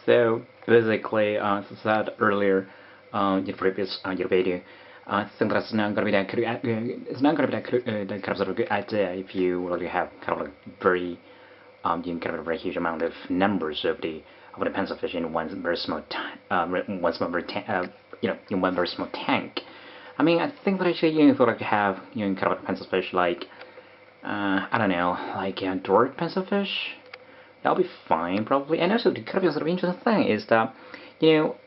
So basically, as I said earlier in the previous video, I think that's not going to be that it's not going to be that kind of sort of good idea if you really have kind of like very you kind of a very huge amount of numbers of the pencilfish in one very small in one very small tank. I mean, I think that actually you could like have kind of a pencilfish like I don't know, like a dwarf pencilfish. That'll be fine probably. And also the kind of sort of interesting thing is that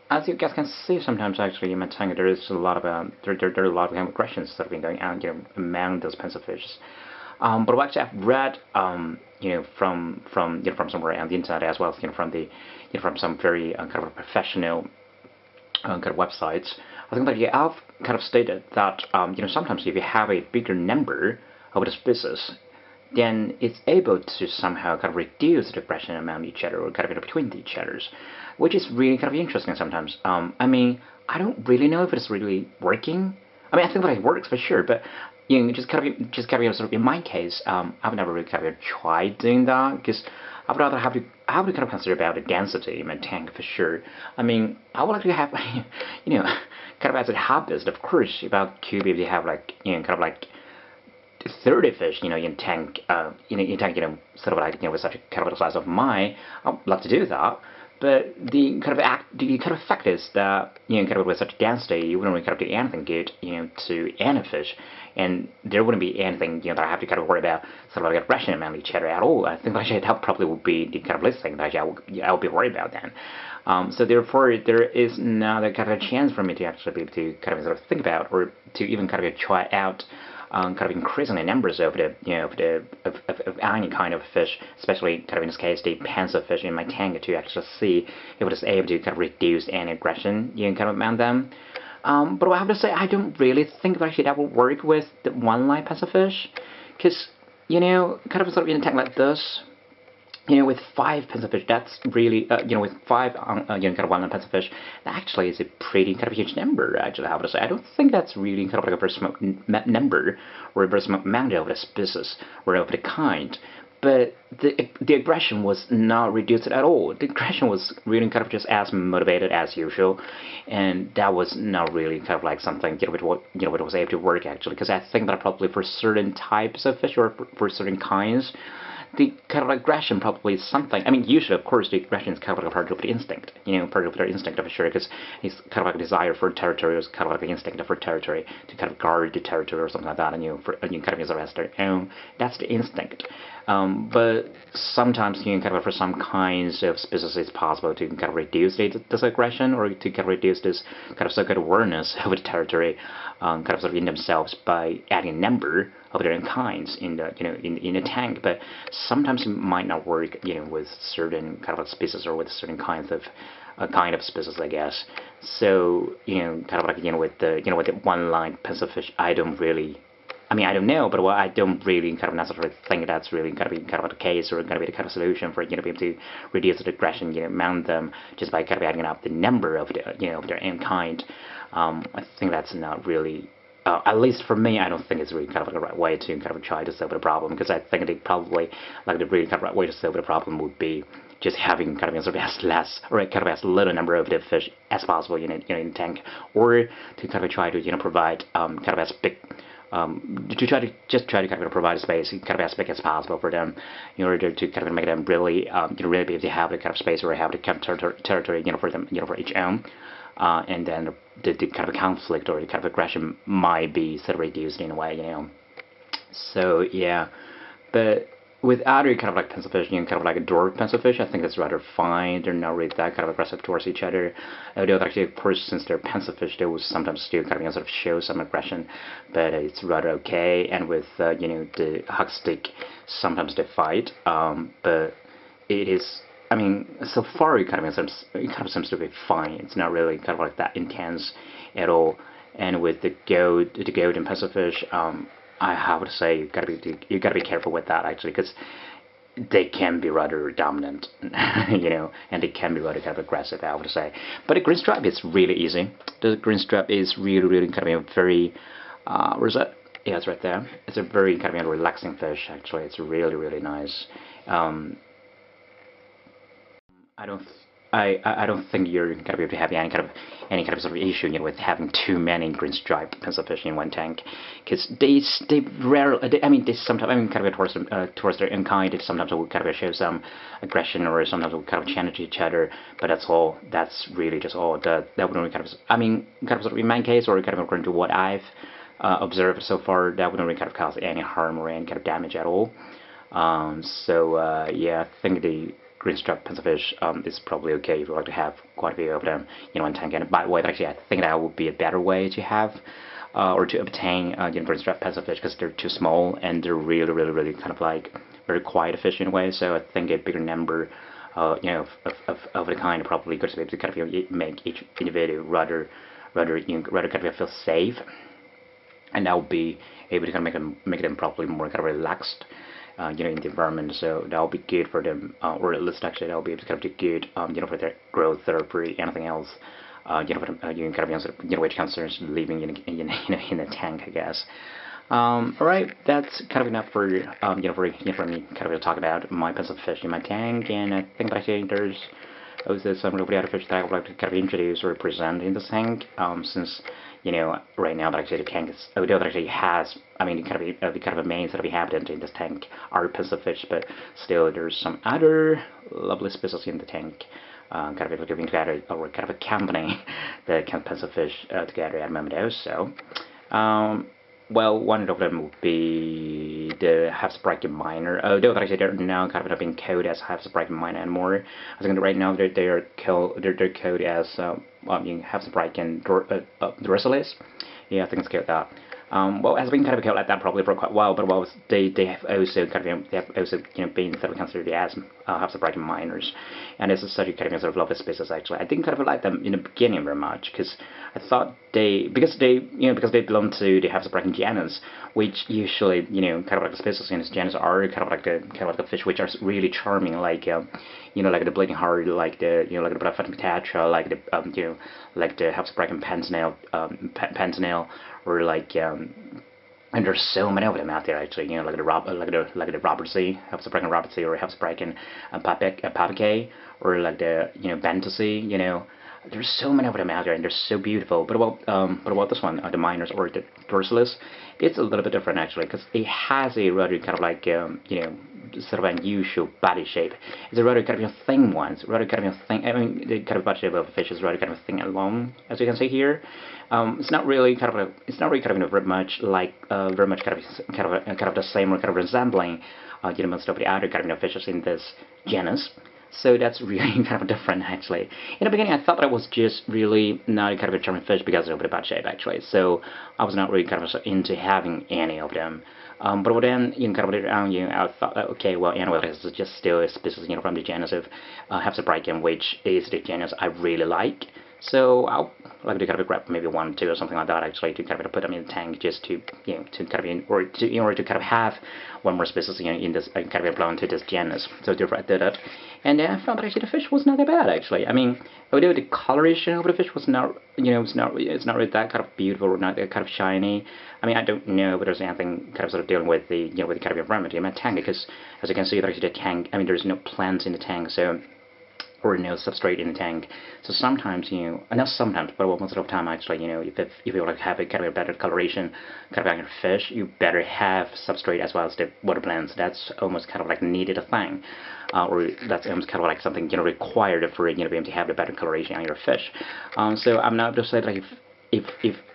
as you guys can see, sometimes actually in my tank there is a lot of there are a lot of aggressions that have been going on among those pencilfishes. But what actually I've read from somewhere on the internet as well as from the from some very kind of professional kind of websites. I think that I've kind of stated that sometimes if you have a bigger number of the species, then it's able to somehow kind of reduce the aggression among each other or kind of between each others, which is really kind of interesting sometimes. I mean, I don't really know if it's really working. I mean, I think that it works for sure, but just kind of sort of in my case, I've never really kind of tried doing that because I would rather have to kind of consider about the density in my tank for sure. I mean, I would like to have kind of as a hobbyist, of course, about Cube if you have like kind of like 30 fish, in tank, sort of like with such a kind of the size of mine, I'd love to do that. But the kind of fact is that kind of with such density, you wouldn't really kind of do anything good, to any fish, and there wouldn't be anything that I have to kind of worry about sort of like aggression among each other at all. I think actually that probably would be the kind of least thing that I would be worried about then. So therefore, there is not a kind of a chance for me to actually be able to kind of sort of think about or to even kind of try out kind of increasing the numbers of of any kind of fish, especially kind of in this case the pencilfish in my tank, to actually see if it is able to kind of reduce any aggression kind of among them. But I have to say I don't really think actually that will work with the one-line pencilfish, because kind of sort of in a tank like this. With 5 pencilfish, that's really, with 5, kind of one pencilfish, that actually is a pretty kind of huge number, actually, I have to say. I don't think that's really kind of like a very small number, or a very small amount of the species, or of the kind. But the aggression was not reduced at all. The aggression was really kind of just as motivated as usual, and that was not really kind of like something it was able to work actually, because I think that probably for certain types of fish or for certain kinds, the kind of aggression probably is something. I mean, usually, of course, the aggression is kind of like a part of the instinct, part of their instinct for sure, because it's kind of like a desire for territory, it's kind of like an instinct for territory, to kind of guard the territory or something like that, and kind of use the rest their own. That's the instinct. But sometimes, kind of for some kinds of species, it's possible to kind of reduce this aggression or to kind of reduce this kind of so-called awareness of the territory, kind of sort of in themselves by adding a number of their own kinds in the in a tank. But sometimes it might not work with certain kind of species or with certain kinds of kind of species, I guess. So kind of like with the one-line pencilfish, I don't really. I mean, I don't know, but I don't really kind of necessarily think that's really going to be kind of the case or going to be the kind of solution for be able to reduce the aggression among them just by kind of adding up the number of the of their own kind. I think that's not really. At least for me, I don't think it's really kind of like the right way to kind of try to solve the problem, because I think they probably like the really kind of right way to solve the problem would be just having kind of sort of as less or kind of as little number of the fish as possible in the tank, or to kind of try to provide kind of as big. To try to kind of provide a space kind of as big as possible for them, in order to kind of make them really really be able to have the kind of space or have the kind of territory for them for each own. And then the kind of conflict or the kind of aggression might be sort of reduced in a way, So yeah, but with other kind of like pencilfish, kind of like a dwarf pencilfish, I think that's rather fine. They're not really that kind of aggressive towards each other. Although actually, of course, since they're pencilfish, they will sometimes still kind of sort of show some aggression, but it's rather okay. And with the hug stick, sometimes they fight, but it is. I mean, so far it kind of seems to be fine. It's not really kind of like that intense at all. And with the golden pencilfish, I have to say you gotta be careful with that actually, because they can be rather dominant, and they can be rather kind of aggressive, I would say. But the green stripe is really easy. The green stripe is really kind of a very, where's that? Yeah, it's right there. It's a very kind of relaxing fish actually. It's really nice. I I don't think you're gonna be able to have any kind of sort of issue, with having too many green striped pencilfish in one tank, because they rarely, they sometimes, kind of towards their in kind, they sometimes will kind of show some aggression, or sometimes will kind of challenge each other, but that's all. That's really just all. That wouldn't really kind of, kind of sort of in my case, or kind of according to what I've observed so far, that wouldn't really kind of cause any harm or any kind of damage at all. Yeah, I think the green striped pencilfish is probably okay if you like to have quite a few of them in one tank. And by the way, actually, I think that would be a better way to have or to obtain green striped pencilfish, because they're too small and they're really kind of like very quiet fish in a way. So I think a bigger number, of the kind probably good to be able to kind of make each individual rather kind of feel safe, and that would be able to kind of make them probably more kind of relaxed. In the environment, so that'll be good for them, or at least actually that'll be able to kind of do good, for their growth or for anything else, for them, kind of answer, which concerns living in a tank, I guess. All right, that's kind of enough for me kind of to talk about my pencilfish in my tank, and I think that actually there's also some really other fish that I would like to kind of introduce or present in this tank, since right now that actually the tank is, although that actually has, kind of a main sort of inhabitant in this tank are pencilfish, but still there's some other lovely species in the tank, kind of living together, or kind of accompanying the pencilfish together at the moment also. Well, one of them would be the half-sprite minor, although actually they're now kind of being coded as half-sprite minor and more. I think right now they're coded as half-sprite and dorsalis. Yeah, I think it's called that. Well, it has been kind of called like that probably for quite a while, but they have also kind of been sort of considered as half-sprite minors, and this is such a kind of sort of lovely species actually. I didn't kind of like them in the beginning very much, because I thought because they belong to the half-sprite genus, which usually kind of like the species in this genus are kind of like the fish which are really charming, like like the bleeding heart, like the like the black-footed tetra, like the like the half-sprite pentsnail, or like and there's so many of them out there actually, like the Robert C, half-sprite Robert C, or half-sprite papique, or like the Bantasy, there's so many of them out there, and they're so beautiful. But about this one, the minors, or the dorsalis, it's a little bit different actually, because it has a rather kind of like sort of unusual body shape. It's a rather kind of thin one. It's rather kind of thin. The kind of body shape of a fish is rather kind of thin and long, as you can see here. It's not really kind of very much like kind of the same, or kind of resembling most of the other kind of fishes in this genus. So that's really kind of different actually. In the beginning I thought that it was just really not a kind of a charming fish because of the bad shape actually. So I was not really kind of into having any of them. But then kind of later on, I thought that, okay, well, anyway, this is just still a species from the genus of Hepsabricum, which is the genus I really like. So I'll like to kind of grab maybe 1, 2 or something like that actually, to kind of put them in the tank, just to to kind of in order to kind of have one more species in this kind of belong to this genus. So therefore I did it, and I found that actually the fish was not that bad actually. Although the coloration of the fish was not it's not really that kind of beautiful, or not that kind of shiny. I don't know, but there's anything kind of sort of dealing with the with the kind of environment in my tank, because as you can see, actually the tank, there's no plants in the tank, so, or no substrate in the tank. So sometimes, not sometimes, but most of the time actually, if you want to have a kind of a better coloration kind of like a fish, you better have substrate as well as the water plants. That's almost kind of like needed a thing, or that's almost kind of like something required for being able to have the better coloration on your fish. So I'm not just saying like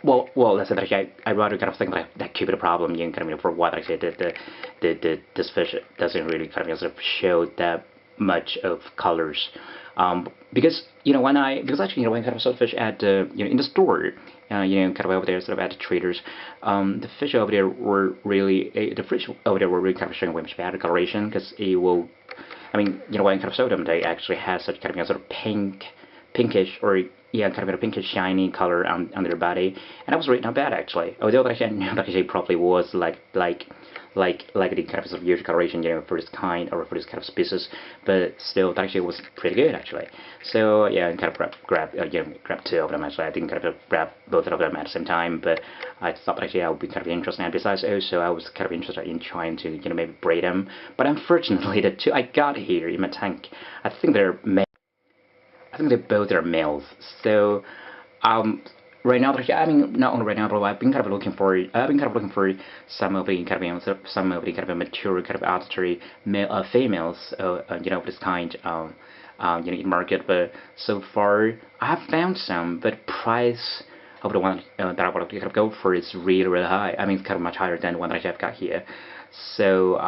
well, let's say that I rather kind of think that could be the problem, kind of for what actually this fish doesn't really kind of sort of show that much of colors, because when actually when I kind of saw the fish at in the store, kind of over there sort of at the traders, the fish over there were really the fish over there were really kind of showing way much better coloration, because it will, when I kind of saw them, they actually had such kind of sort of pinkish, or kind of a pinkish shiny color on their body, and that was really not bad actually. Although actually I knew that actually probably was like the kind of sort of usual coloration, for this kind, or for this kind of species, but still that actually was pretty good actually. So yeah, I kind of grab 2 of them actually. I didn't kind of grab both of them at the same time, but I thought actually I would be kind of interested. And besides, also I was kind of interested in trying to maybe breed them. But unfortunately, the 2 I got here in my tank, I think think they both are males. So right now, I mean, not only right now, but I've been kind of looking for some of the kind of mature kind of auditory females, of this kind, in market. But so far, I have found some, but price of the one that I want to kind of go for is really really high. I mean, it's kind of much higher than the one that I've got here. So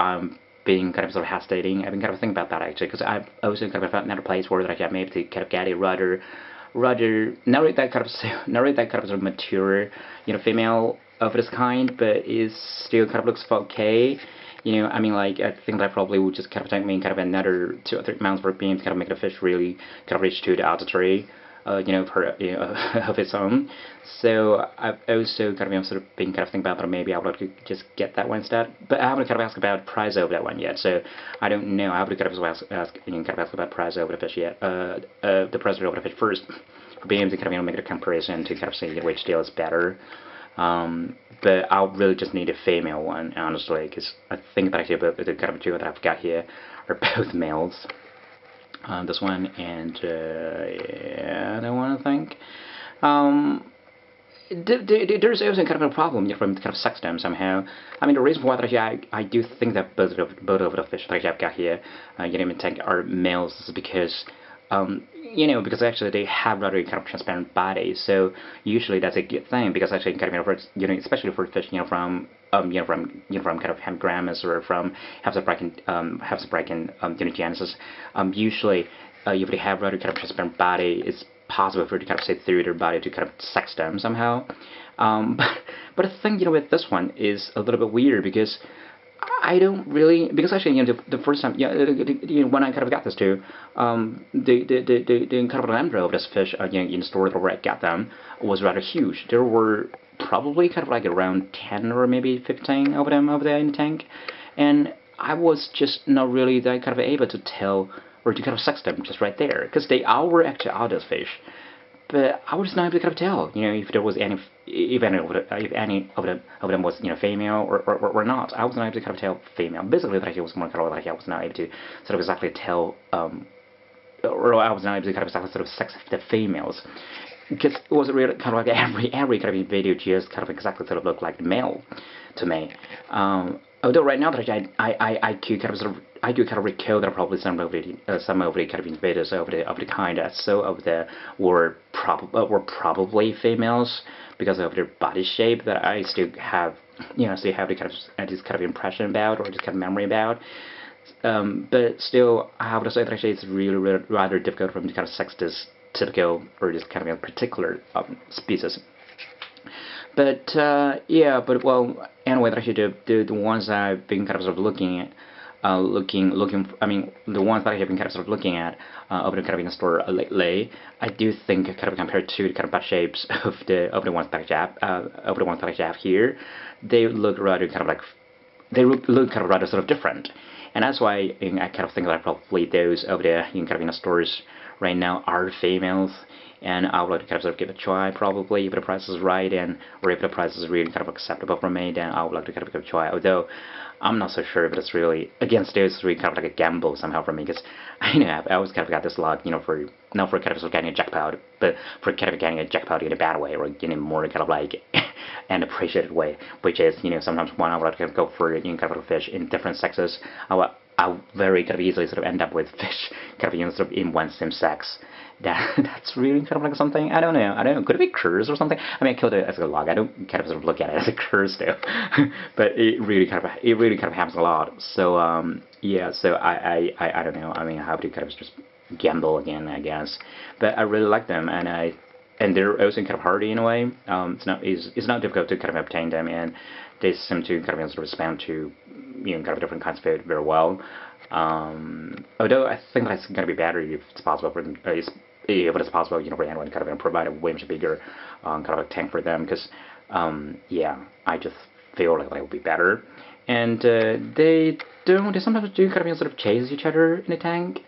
being kind of sort of hesitating. I've been kind of thinking about that actually, because I've also kind of found another place where that I maybe to kind of get a rather not that kind of sort of mature, female of this kind, but is still kind of looks okay. I mean, like, I think that probably would just kind of take me kind of another 2 or 3 months for being to kind of make the fish really kind of reach to the auditory, of its own. So I've also kind of sort of been kind of thinking about that maybe I would like to just get that one instead. But I haven't kind of asked about price over that one yet, so I don't know. I haven't kind of ask about price over the fish yet. The price over the fish first, for being able to kind of make a comparison to kind of see which deal is better. But I'll really just need a female one, honestly, because I think that actually the kind of two that I've got here are both males. This one and yeah, I want to think. There's also kind of a problem from kind of sex them somehow. I mean, the reason why that I do think that both of the fish that I've got here, in tank are males is because because actually they have rather kind of transparent bodies, so usually that's a good thing, because actually kind of especially for fish from kind of hemigrammus or from Hepsabrachian Genesis, usually if they have rather kind of transparent body, it's possible for it to kind of see through their body to kind of sex them somehow. But the thing with this one is a little bit weird, because I don't really, because actually the first time when I kind of got this too, the kind of andra of this fish in the store where I got them was rather huge. There were probably kind of like around 10 or maybe 15 of them over there in the tank, and I was just not really that kind of able to tell or to kind of sex them just right there, because they all were actually adult fish. But I was not able to kind of tell, if there was any, if any of them was, female or not. I was not able to kind of tell female. Basically, that I was more kind of like I was not able to sort of exactly tell, or I was not able to kind of exactly sort of sex the females, because it was really kind of like every kind of video just kind of exactly sort of looked like the male to me. Although right now that I do kind of recall that probably some of the kind of invaders of the kind I saw of the were probably females, because of their body shape, that I still have the kind of this kind of impression about, or this kind of memory about. But still, I have to say that actually it's really rather difficult for me to kind of sex this typical or this kind of particular species. But yeah, but well, anyway, actually the ones I've been kind of sort of looking at, I mean, the ones that I have been kind of sort of looking at over the kind of in the store lately, I do think kind of compared to the kind of bad shapes of the ones that I have here, they look rather kind of like look kind of rather sort of different, and that's why I kind of think that probably those over there kind of in the stores right now are females. And I would like to kind of sort of give it a try, probably, if the price is right, and or if the price is really kind of acceptable for me, then I would like to kind of give it a try. Although I'm not so sure if it's really, again, still it's really kind of like a gamble somehow for me, because I always kind of got this luck, for not for kind of sort of getting a jackpot, but for kind of getting a jackpot in a bad way, or getting more kind of like an appreciated way, which is sometimes when I would like to kind of go for kind of fish in different sexes, I'll very kind of easily sort of end up with fish kind of sort of in one same sex. That's really kind of like something, I don't know, could it be curse or something? I mean, I killed it as a log, I don't kind of sort of look at it as a curse though, but it really kind of happens a lot. So yeah, so I don't know, I mean, I have to kind of just gamble again, I guess, but I really like them, and they're also kind of hardy in a way. It's not difficult to kind of obtain them, and they seem to kind of sort of respond to kind of different kinds of food very well. Although I think that it's going to be better if it's possible for them, if it's possible, for anyone to kind of provide a way much bigger kind of a tank for them, because yeah, I just feel like that would be better. And they sometimes do kind of sort of chase each other in the tank,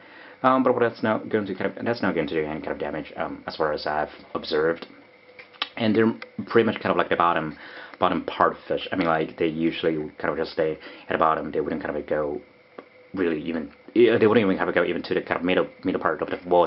but that's not going to do any kind of damage as far as I've observed. And they're pretty much kind of like the bottom part of fish. I mean, like, they usually kind of just stay at the bottom. They wouldn't kind of go really even. They wouldn't even kind of go even to the kind of middle part of the water.